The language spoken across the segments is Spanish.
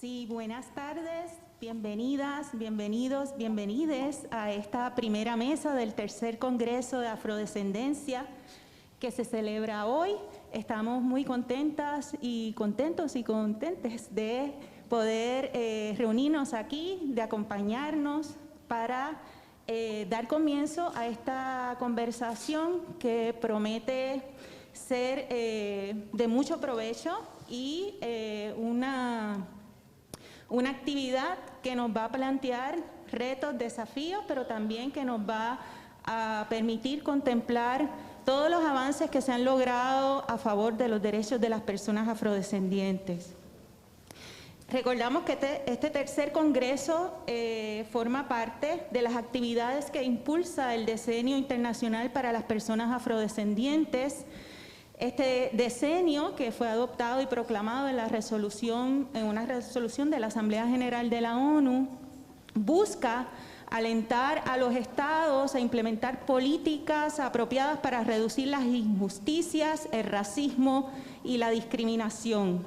Sí, buenas tardes, bienvenidas, bienvenidos, bienvenides a esta primera mesa del tercer Congreso de Afrodescendencia que se celebra hoy. Estamos muy contentas y contentos y contentes de poder reunirnos aquí, de acompañarnos para dar comienzo a esta conversación que promete ser de mucho provecho y una actividad que nos va a plantear retos, desafíos, pero también que nos va a permitir contemplar todos los avances que se han logrado a favor de los derechos de las personas afrodescendientes. Recordamos que este tercer congreso forma parte de las actividades que impulsa el Decenio Internacional para las Personas Afrodescendientes. Este decenio, que fue adoptado y proclamado en una resolución de la Asamblea General de la ONU, busca alentar a los estados a implementar políticas apropiadas para reducir las injusticias, el racismo y la discriminación.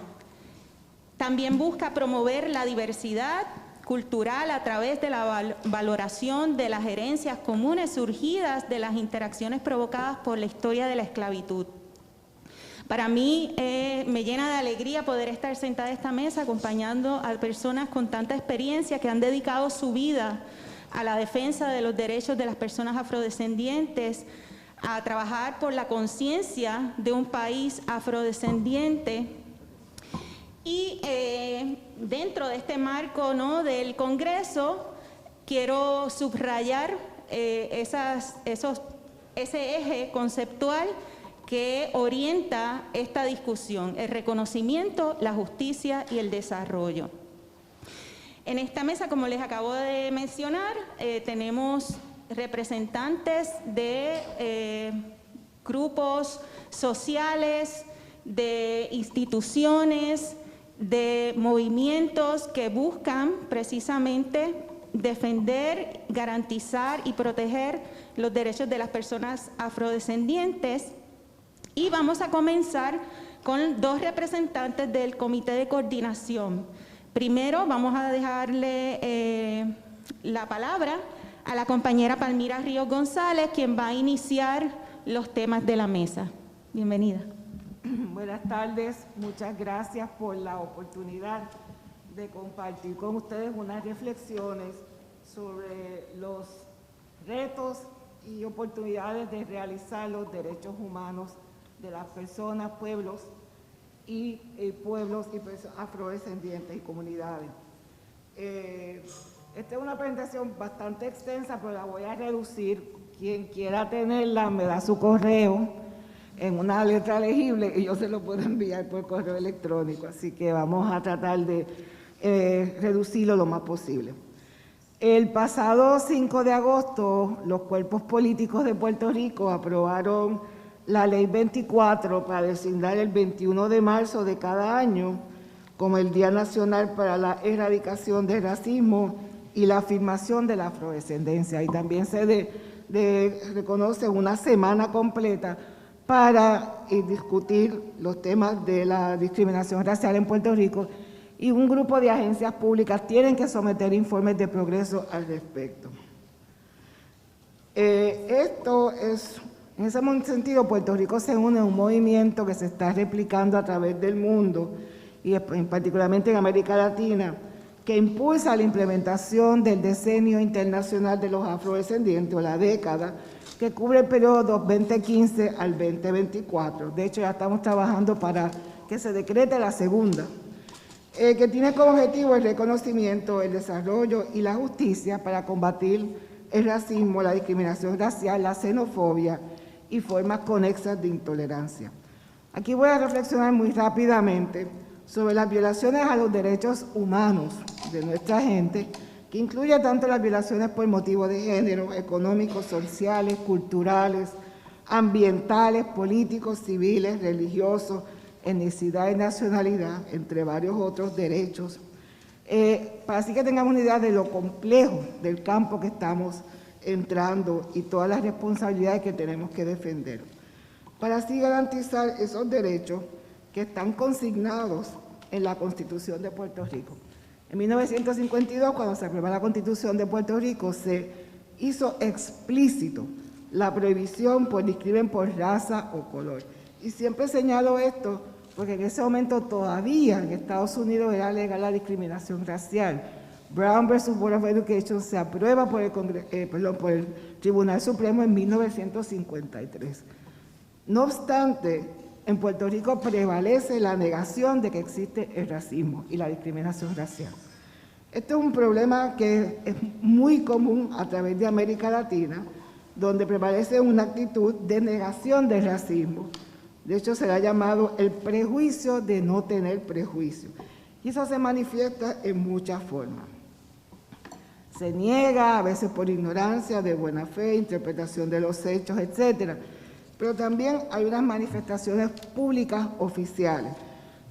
También busca promover la diversidad cultural a través de la valoración de las herencias comunes surgidas de las interacciones provocadas por la historia de la esclavitud. Para mí me llena de alegría poder estar sentada a esta mesa acompañando a personas con tanta experiencia que han dedicado su vida a la defensa de los derechos de las personas afrodescendientes, a trabajar por la conciencia de un país afrodescendiente. Y dentro de este marco, ¿no?, del Congreso, quiero subrayar ese eje conceptual que orienta esta discusión: el reconocimiento, la justicia y el desarrollo. En esta mesa, como les acabo de mencionar, tenemos representantes de grupos sociales, de instituciones, de movimientos que buscan precisamente defender, garantizar y proteger los derechos de las personas afrodescendientes. Y vamos a comenzar con dos representantes del Comité de Coordinación. Primero vamos a dejarle la palabra a la compañera Palmira Ríos González, quien va a iniciar los temas de la mesa. Bienvenida. Buenas tardes, muchas gracias por la oportunidad de compartir con ustedes unas reflexiones sobre los retos y oportunidades de realizar los derechos humanos de las personas, pueblos y afrodescendientes y comunidades. Esta es una presentación bastante extensa, pero la voy a reducir. Quien quiera tenerla me da su correo en una letra legible y yo se lo puedo enviar por correo electrónico, así que vamos a tratar de reducirlo lo más posible. El pasado 5 de agosto, los cuerpos políticos de Puerto Rico aprobaron la Ley 24 para designar el 21 de marzo de cada año como el Día Nacional para la Erradicación del Racismo y la afirmación de la afrodescendencia. Y también se reconoce una semana completa para discutir los temas de la discriminación racial en Puerto Rico, y un grupo de agencias públicas tienen que someter informes de progreso al respecto. Esto es, en ese sentido, Puerto Rico se une a un movimiento que se está replicando a través del mundo, y particularmente en América Latina, que impulsa la implementación del Decenio Internacional de los Afrodescendientes, o la década, que cubre el periodo 2015 al 2024. De hecho, ya estamos trabajando para que se decrete la segunda, que tiene como objetivo el reconocimiento, el desarrollo y la justicia para combatir el racismo, la discriminación racial, la xenofobia y formas conexas de intolerancia. Aquí voy a reflexionar muy rápidamente sobre las violaciones a los derechos humanos de nuestra gente, que incluye tanto las violaciones por motivos de género, económicos, sociales, culturales, ambientales, políticos, civiles, religiosos, etnicidad y nacionalidad, entre varios otros derechos, para así que tengamos una idea de lo complejo del campo que estamos entrando y todas las responsabilidades que tenemos que defender, para así garantizar esos derechos que están consignados en la Constitución de Puerto Rico. En 1952, cuando se aprueba la Constitución de Puerto Rico, se hizo explícito la prohibición por discriminación por raza o color. Y siempre señalo esto porque en ese momento todavía en Estados Unidos era legal la discriminación racial. Brown versus Board of Education se aprueba por el Tribunal Supremo en 1953. No obstante, en Puerto Rico prevalece la negación de que existe el racismo y la discriminación racial. Esto es un problema que es muy común a través de América Latina, donde prevalece una actitud de negación del racismo. De hecho, se le ha llamado el prejuicio de no tener prejuicio. Y eso se manifiesta en muchas formas. Se niega, a veces por ignorancia, de buena fe, interpretación de los hechos, etc. Pero también hay unas manifestaciones públicas oficiales,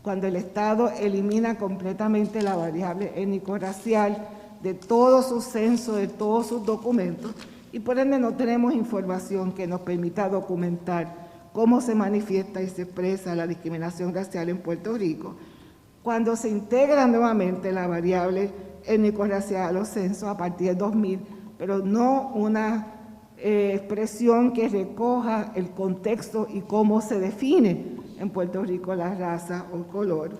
cuando el Estado elimina completamente la variable étnico-racial de todo su censo, de todos sus documentos, y por ende no tenemos información que nos permita documentar cómo se manifiesta y se expresa la discriminación racial en Puerto Rico, cuando se integra nuevamente la variable étnico-racial a los censos a partir del 2000, pero no una expresión que recoja el contexto y cómo se define en Puerto Rico la raza o color.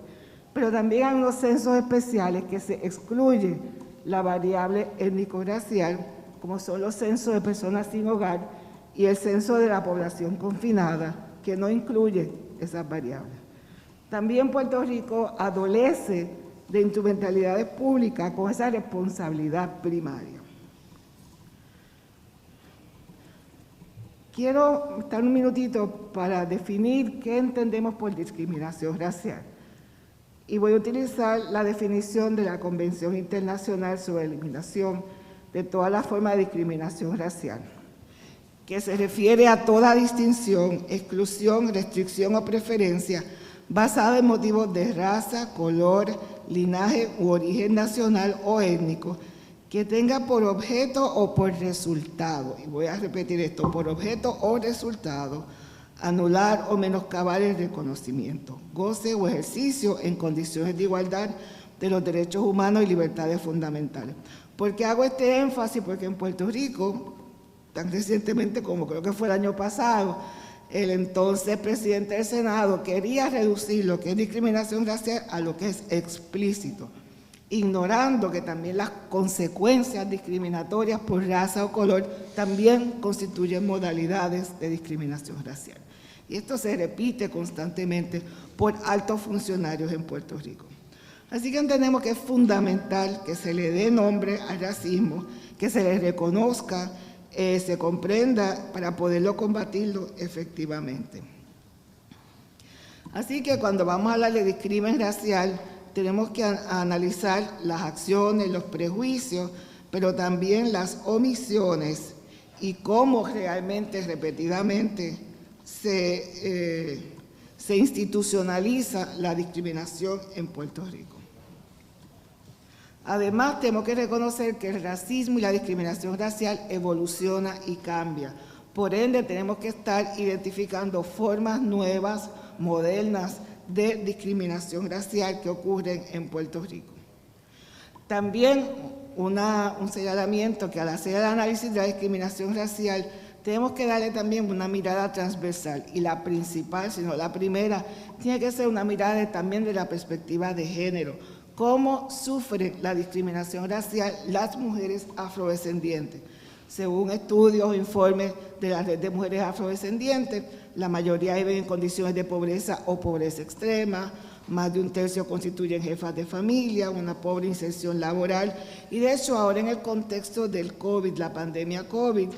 Pero también hay unos censos especiales que se excluye la variable étnico-racial, como son los censos de personas sin hogar y el censo de la población confinada, que no incluye esas variables. También Puerto Rico adolece de instrumentalidades públicas con esa responsabilidad primaria. Quiero estar un minutito para definir qué entendemos por discriminación racial. Y voy a utilizar la definición de la Convención Internacional sobre la Eliminación de todas las formas de discriminación racial, que se refiere a toda distinción, exclusión, restricción o preferencia basada en motivos de raza, color, linaje u origen nacional o étnico, que tenga por objeto o por resultado, y voy a repetir esto, por objeto o resultado, anular o menoscabar el reconocimiento, goce o ejercicio en condiciones de igualdad de los derechos humanos y libertades fundamentales. ¿Por qué hago este énfasis? Porque en Puerto Rico, tan recientemente como creo que fue el año pasado, el entonces presidente del Senado quería reducir lo que es discriminación racial a lo que es explícito. ignorando que también las consecuencias discriminatorias por raza o color también constituyen modalidades de discriminación racial. Y esto se repite constantemente por altos funcionarios en Puerto Rico. Así que entendemos que es fundamental que se le dé nombre al racismo, que se le reconozca, se comprenda para poderlo combatirlo efectivamente. Así que cuando vamos a hablar de discriminación racial, tenemos que analizar las acciones, los prejuicios, pero también las omisiones y cómo realmente, repetidamente, se institucionaliza la discriminación en Puerto Rico. Además, tenemos que reconocer que el racismo y la discriminación racial evoluciona y cambia. Por ende, tenemos que estar identificando formas nuevas, modernas, de discriminación racial que ocurren en Puerto Rico. También un señalamiento que al hacer el análisis de la discriminación racial tenemos que darle también una mirada transversal, y la principal, si no la primera, tiene que ser una mirada también de la perspectiva de género. ¿Cómo sufren la discriminación racial las mujeres afrodescendientes? Según estudios o informes de la Red de Mujeres Afrodescendientes, la mayoría viven en condiciones de pobreza o pobreza extrema, más de un tercio constituyen jefas de familia, una pobre inserción laboral, y de hecho ahora en el contexto del COVID, la pandemia COVID,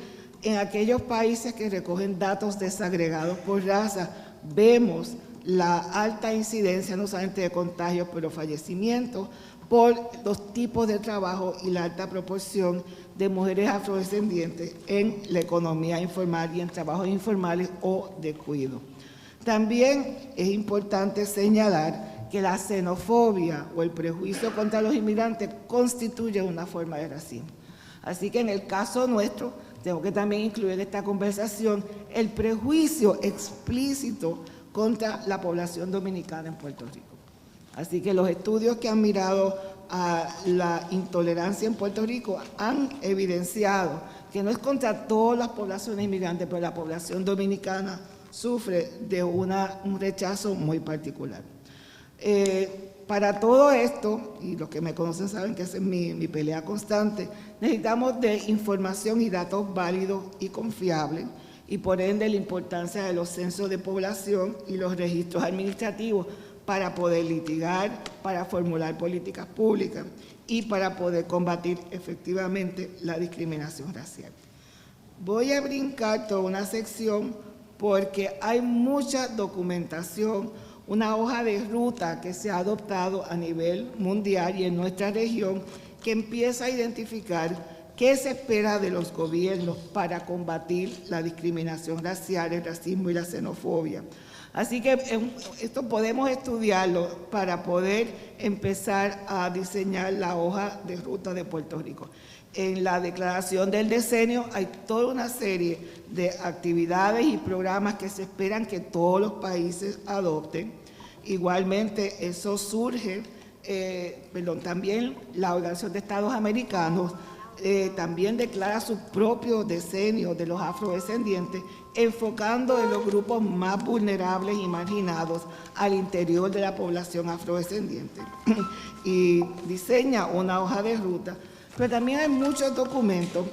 en aquellos países que recogen datos desagregados por raza, vemos la alta incidencia no solamente de contagios, pero fallecimientos por los tipos de trabajo y la alta proporción de mujeres afrodescendientes en la economía informal y en trabajos informales o de cuidado. También es importante señalar que la xenofobia o el prejuicio contra los inmigrantes constituye una forma de racismo. Así que en el caso nuestro, tengo que también incluir en esta conversación el prejuicio explícito contra la población dominicana en Puerto Rico. Así que los estudios que han mirado a la intolerancia en Puerto Rico han evidenciado que no es contra todas las poblaciones inmigrantes, pero la población dominicana sufre de un rechazo muy particular. Para todo esto, y los que me conocen saben que esa es mi pelea constante, necesitamos de información y datos válidos y confiables, y por ende la importancia de los censos de población y los registros administrativos para poder litigar, para formular políticas públicas y para poder combatir efectivamente la discriminación racial. Voy a brincar toda una sección porque hay mucha documentación, una hoja de ruta que se ha adoptado a nivel mundial y en nuestra región que empieza a identificar qué se espera de los gobiernos para combatir la discriminación racial, el racismo y la xenofobia. Así que esto podemos estudiarlo para poder empezar a diseñar la hoja de ruta de Puerto Rico. En la declaración del decenio hay toda una serie de actividades y programas que se esperan que todos los países adopten. Igualmente, eso surge, también la Organización de Estados Americanos también declara su propio decenio de los afrodescendientes, enfocando en los grupos más vulnerables y marginados al interior de la población afrodescendiente. Y diseña una hoja de ruta, pero también hay muchos documentos,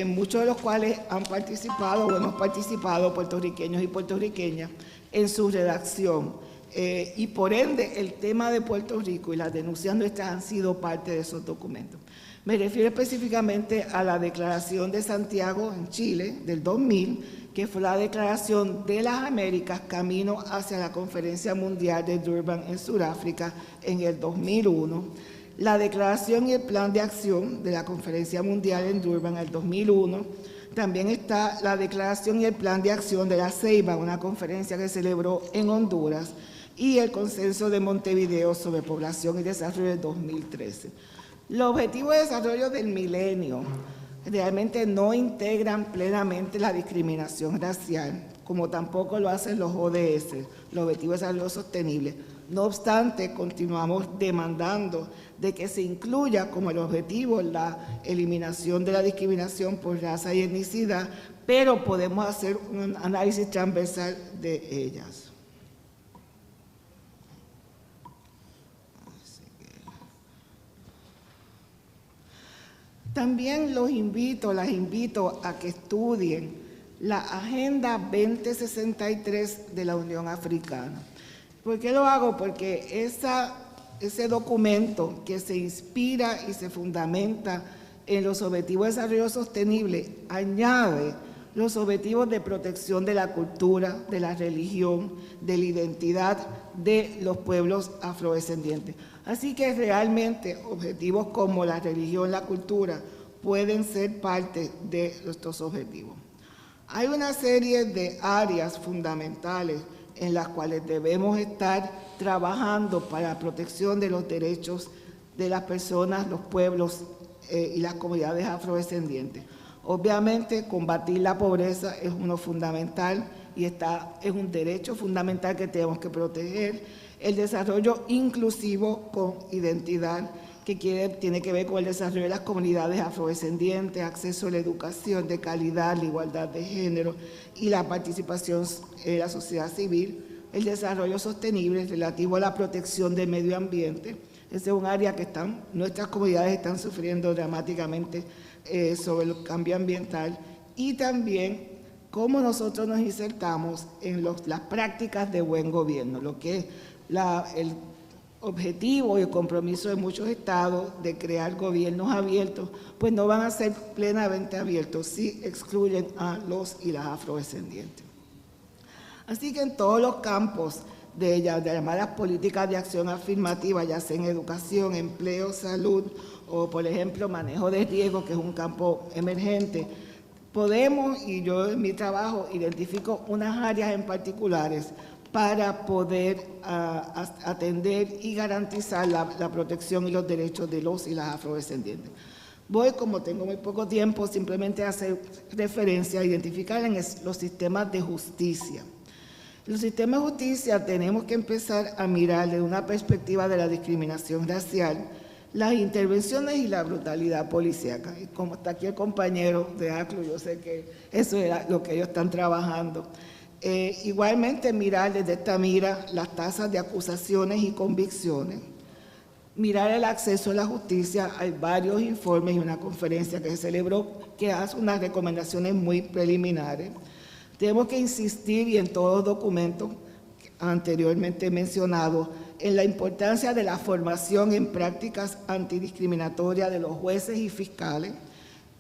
muchos de los cuales han participado o hemos participado puertorriqueños y puertorriqueñas en su redacción. Y por ende, el tema de Puerto Rico y las denuncias nuestras han sido parte de esos documentos. Me refiero específicamente a la Declaración de Santiago en Chile del 2000, que fue la Declaración de las Américas camino hacia la Conferencia Mundial de Durban en Sudáfrica en el 2001, la Declaración y el Plan de Acción de la Conferencia Mundial en Durban en el 2001, también está la Declaración y el Plan de Acción de la Ceiba, una conferencia que se celebró en Honduras, y el Consenso de Montevideo sobre Población y Desarrollo del 2013. Los Objetivos de Desarrollo del Milenio realmente no integran plenamente la discriminación racial, como tampoco lo hacen los ODS, los Objetivos de Desarrollo Sostenible. No obstante, continuamos demandando de que se incluya como el objetivo la eliminación de la discriminación por raza y etnicidad, pero podemos hacer un análisis transversal de ellas. También las invito a que estudien la Agenda 2063 de la Unión Africana. ¿Por qué lo hago? Porque ese documento que se inspira y se fundamenta en los Objetivos de Desarrollo Sostenible añade los objetivos de protección de la cultura, de la religión, de la identidad de los pueblos afrodescendientes. Así que realmente objetivos como la religión, la cultura, pueden ser parte de estos objetivos. Hay una serie de áreas fundamentales en las cuales debemos estar trabajando para la protección de los derechos de las personas, los pueblos y las comunidades afrodescendientes. Obviamente, combatir la pobreza es uno fundamental y es un derecho fundamental que tenemos que proteger. El desarrollo inclusivo con identidad, que tiene que ver con el desarrollo de las comunidades afrodescendientes, acceso a la educación de calidad, la igualdad de género y la participación de la sociedad civil. El desarrollo sostenible relativo a la protección del medio ambiente. Ese es un área que nuestras comunidades están sufriendo dramáticamente sobre el cambio ambiental, y también cómo nosotros nos insertamos en las prácticas de buen gobierno, lo que es el objetivo y el compromiso de muchos estados de crear gobiernos abiertos, pues no van a ser plenamente abiertos si excluyen a los y las afrodescendientes. Así que en todos los campos de llamadas políticas de acción afirmativa, ya sea en educación, empleo, salud o, por ejemplo, manejo de riesgo, que es un campo emergente, podemos, y yo en mi trabajo identifico unas áreas en particulares para poder atender y garantizar la protección y los derechos de los y las afrodescendientes. Voy, como tengo muy poco tiempo, simplemente a hacer referencia a identificar en los sistemas de justicia. Los sistemas de justicia tenemos que empezar a mirar desde una perspectiva de la discriminación racial, las intervenciones y la brutalidad policíaca. Y como está aquí el compañero de ACLU, yo sé que eso es lo que ellos están trabajando. Igualmente mirar desde esta mira las tasas de acusaciones y convicciones, mirar el acceso a la justicia. Hay varios informes y una conferencia que se celebró que hace unas recomendaciones muy preliminares. Tenemos que insistir, y en todos los documentos anteriormente mencionados, en la importancia de la formación en prácticas antidiscriminatorias de los jueces y fiscales.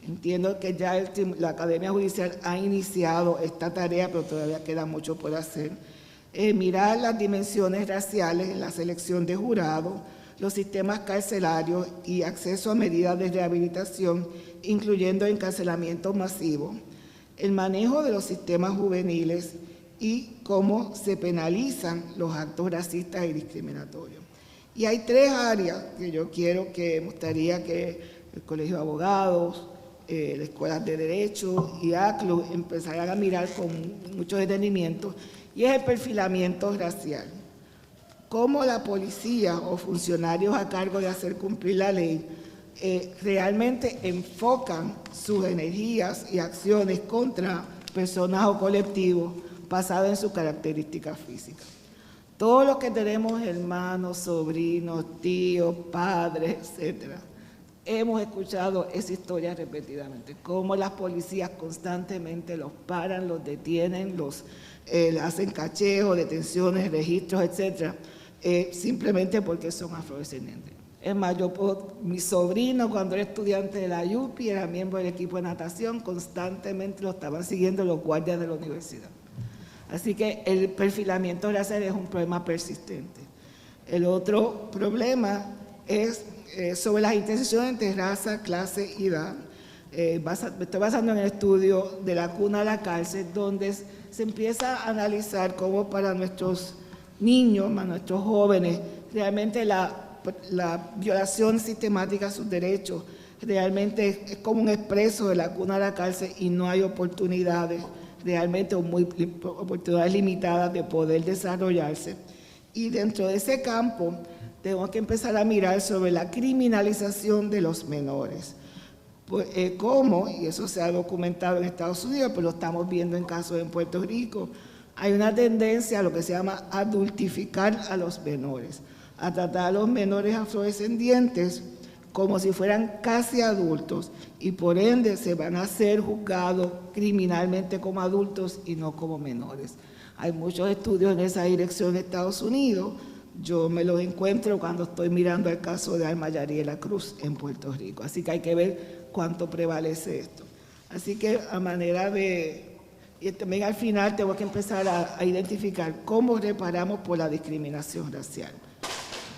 Entiendo que ya la Academia Judicial ha iniciado esta tarea, pero todavía queda mucho por hacer. Mirar las dimensiones raciales en la selección de jurados, los sistemas carcelarios y acceso a medidas de rehabilitación, incluyendo encarcelamientos masivos, el manejo de los sistemas juveniles y cómo se penalizan los actos racistas y discriminatorios. Y hay tres áreas que yo me gustaría que el Colegio de Abogados, las escuelas de Derecho y ACLU empezaran a mirar con mucho detenimiento, y es el perfilamiento racial. Cómo la policía o funcionarios a cargo de hacer cumplir la ley realmente enfocan sus energías y acciones contra personas o colectivos basadas en sus características físicas. Todos los que tenemos hermanos, sobrinos, tíos, padres, etcétera, hemos escuchado esa historia repetidamente, cómo las policías constantemente los paran, los detienen, hacen cacheos, detenciones, registros, etcétera, simplemente porque son afrodescendientes. Es más, mi sobrino, cuando era estudiante de la UPI, era miembro del equipo de natación, constantemente lo estaban siguiendo los guardias de la universidad. Así que el perfilamiento racial es un problema persistente. El otro problema es sobre las intersecciones entre raza, clase y edad. Me estoy basando en el estudio de la cuna a la cárcel, donde se empieza a analizar cómo para nuestros niños, para nuestros jóvenes, realmente la violación sistemática a sus derechos realmente es como un expreso de la cuna a la cárcel, y no hay oportunidades, realmente oportunidades limitadas de poder desarrollarse. Y dentro de ese campo tenemos que empezar a mirar sobre la criminalización de los menores. ¿Cómo? Y eso se ha documentado en Estados Unidos, pero lo estamos viendo en casos en Puerto Rico. Hay una tendencia a lo que se llama adultificar a los menores, a tratar a los menores afrodescendientes como si fueran casi adultos y por ende se van a ser juzgados criminalmente como adultos y no como menores. Hay muchos estudios en esa dirección en Estados Unidos. Yo me los encuentro cuando estoy mirando el caso de Alma Yariela Cruz en Puerto Rico. Así que hay que ver cuánto prevalece esto. Así que a manera de... Y también al final tengo que empezar a identificar cómo reparamos por la discriminación racial.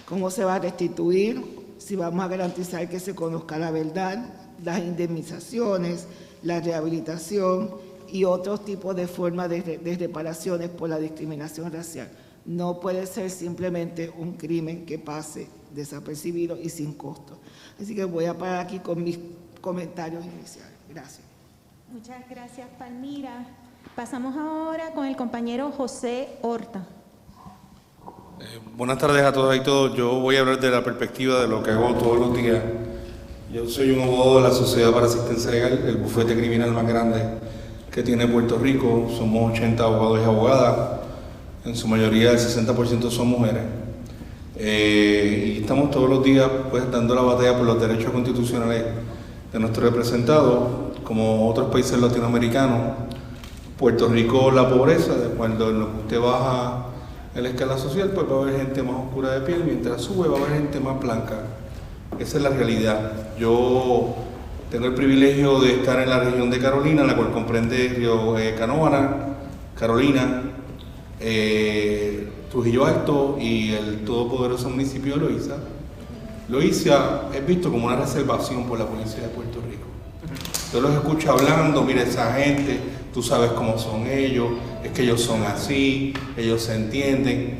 Cómo se va a restituir, si vamos a garantizar que se conozca la verdad, las indemnizaciones, la rehabilitación y otros tipos de formas de reparaciones por la discriminación racial. No puede ser simplemente un crimen que pase desapercibido y sin costo. Así que voy a parar aquí con mis comentarios iniciales. Gracias. Muchas gracias, Palmira. Pasamos ahora con el compañero José Horta. Buenas tardes a todas y todos. Yo voy a hablar de la perspectiva de lo que hago todos los días. Yo soy un abogado de la Sociedad para Asistencia Legal, el bufete criminal más grande que tiene Puerto Rico. Somos 80 abogados y abogadas. En su mayoría, el 60% son mujeres. Y estamos todos los días pues, dando la batalla por los derechos constitucionales de nuestros representados. Como otros países latinoamericanos, Puerto Rico, la pobreza, cuando en lo que usted baja en la escala social, pues va a haber gente más oscura de piel, mientras sube va a haber gente más blanca. Esa es la realidad. Yo tengo el privilegio de estar en la región de Carolina, la cual comprende Río Canóvana, Carolina, Trujillo Alto y el todopoderoso municipio de Loíza. Loíza es visto como una reservación por la policía de Puerto Rico. Yo los escucho hablando, mira esa gente, tú sabes cómo son ellos, es que ellos son así, ellos se entienden.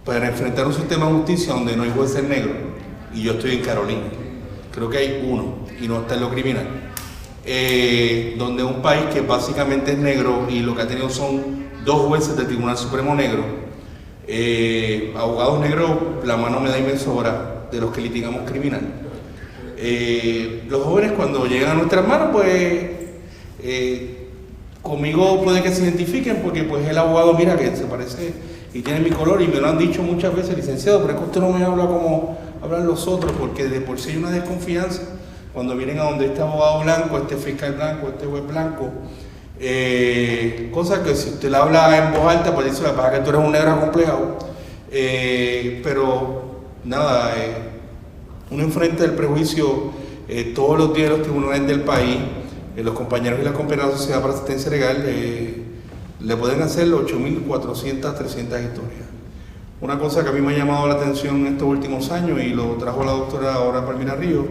Para enfrentar un sistema de justicia donde no hay jueces negros, y yo estoy en Carolina, creo que hay uno, y no está en lo criminal, donde un país que básicamente es negro y lo que ha tenido son 2 jueces del Tribunal Supremo negro, abogados negros, la mano me da y me sobra de los que litigamos criminal. Los jóvenes cuando llegan a nuestras manos, pues conmigo puede que se identifiquen porque pues el abogado mira que se parece y tiene mi color y me lo han dicho muchas veces, licenciado, pero es que usted no me habla como hablan los otros, porque de por sí hay una desconfianza cuando vienen a donde este abogado blanco, este fiscal blanco, este juez blanco, cosa que si usted la habla en voz alta pues dice, para que tú eres un negro acomplejado, pero nada, uno enfrenta el prejuicio todos los días en los tribunales del país. Los compañeros y las compañeras de la Sociedad para Asistencia Legal le pueden hacer 8.400, 300 historias. Una cosa que a mí me ha llamado la atención en estos últimos años y lo trajo la doctora ahora Palmira Ríos,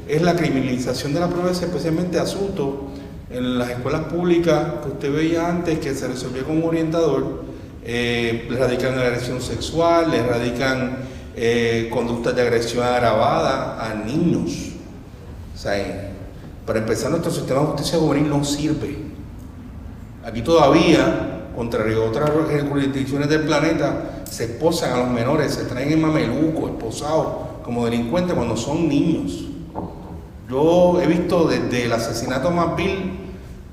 es la criminalización de la pobreza, especialmente asuntos en las escuelas públicas que usted veía antes que se resolvía con un orientador, le radican agresión sexual, le radican conductas de agresión agravada a niños. O sea, para empezar, nuestro sistema de justicia juvenil no sirve. Aquí todavía, contrario a otras jurisdicciones del planeta, se esposan a los menores, se traen en mameluco, esposados, como delincuentes cuando son niños. Yo he visto desde el asesinato más vil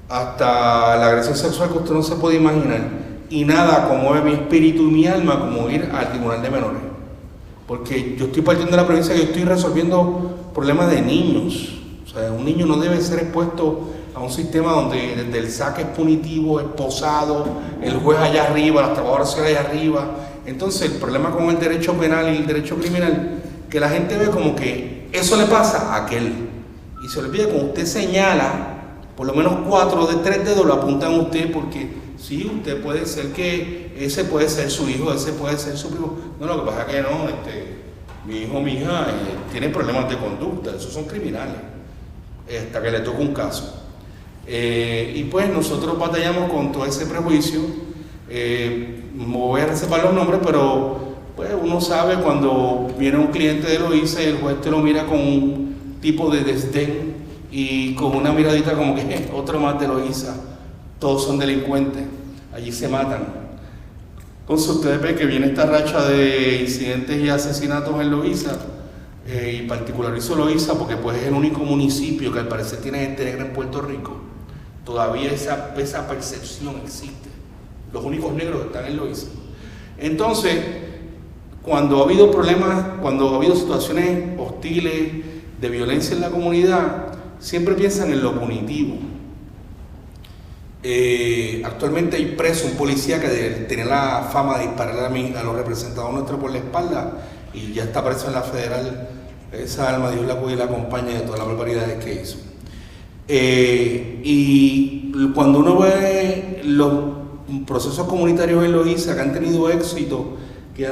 hasta la agresión sexual que usted no se puede imaginar. Y nada conmueve mi espíritu y mi alma como ir al tribunal de menores. Porque yo estoy partiendo de la premisa que yo estoy resolviendo problemas de niños. O sea, un niño no debe ser expuesto a un sistema donde desde el saque es punitivo, esposado, el juez allá arriba, las trabajadoras sociales allá arriba. Entonces, el problema con el derecho penal y el derecho criminal, que la gente ve como que eso le pasa a aquel. Y se le olvida, cuando usted señala, por lo menos 4 de 3 dedos lo apuntan a usted, porque sí, usted puede ser que ese puede ser su hijo, ese puede ser su primo. No, lo que pasa es que no, mi hijo, mi hija, tienen problemas de conducta, esos son criminales. Hasta que le toque un caso. Y pues nosotros batallamos con todo ese prejuicio. Me voy a reservar los nombres, pero pues uno sabe cuando viene un cliente de Loíza y el juez te lo mira con un tipo de desdén y con una miradita como que otro más de Loíza, todos son delincuentes, allí se matan. Entonces ustedes ven que viene esta racha de incidentes y asesinatos en Loíza. Y particularizo Loíza porque pues es el único municipio que al parecer tiene gente negra en Puerto Rico. Todavía esa percepción existe. Los únicos negros están en Loíza. Entonces, cuando ha habido problemas, cuando ha habido situaciones hostiles, de violencia en la comunidad, siempre piensan en lo punitivo. Actualmente hay preso un policía que tenía la fama de disparar a los representados nuestros por la espalda y ya está preso en la federal. Esa alma, Dios la cuide y la acompañe de todas las barbaridades que hizo. Y cuando uno ve los procesos comunitarios en Loíza que han tenido éxito, que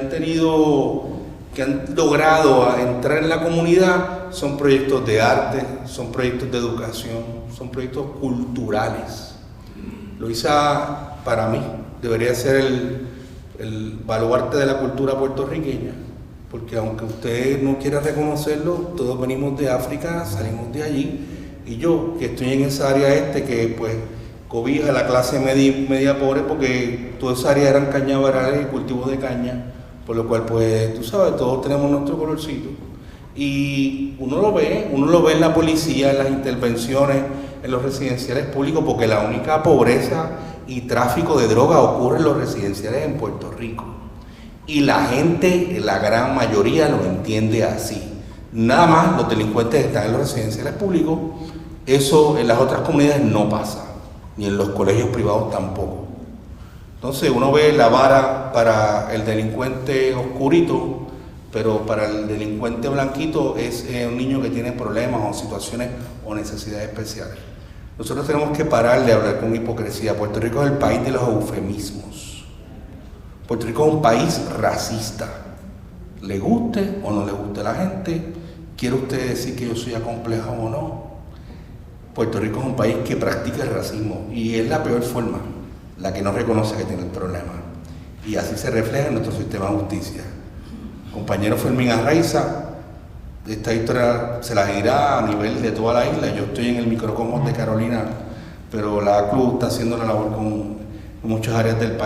han logrado entrar en la comunidad, son proyectos de arte, son proyectos de educación, son proyectos culturales. Loíza, para mí, debería ser el baluarte de la cultura puertorriqueña, porque aunque usted no quiera reconocerlo, todos venimos de África, salimos de allí, y yo, que estoy en esa área que pues cobija la clase media pobre, porque toda esa área eran cañaverales y cultivos de caña, por lo cual pues tú sabes, todos tenemos nuestro colorcito. Y uno lo ve en la policía, en las intervenciones, en los residenciales públicos, porque la única pobreza y tráfico de droga ocurre en los residenciales en Puerto Rico. Y la gente, la gran mayoría, lo entiende así. Nada más los delincuentes están en los residenciales públicos, eso en las otras comunidades no pasa, ni en los colegios privados tampoco. Entonces uno ve la vara para el delincuente oscurito, pero para el delincuente blanquito es un niño que tiene problemas o situaciones o necesidades especiales. Nosotros tenemos que parar de hablar con hipocresía. Puerto Rico es el país de los eufemismos. Puerto Rico es un país racista. Le guste o no le guste a la gente, ¿quiere usted decir que yo soy acomplejado o no? Puerto Rico es un país que practica el racismo y es la peor forma, la que no reconoce que tiene el problema. Y así se refleja en nuestro sistema de justicia. Compañero Fermín Arraiza, esta historia se la dirá a nivel de toda la isla. Yo estoy en el microcosmos de Carolina, pero la ACLU está haciendo la labor con muchas áreas del país.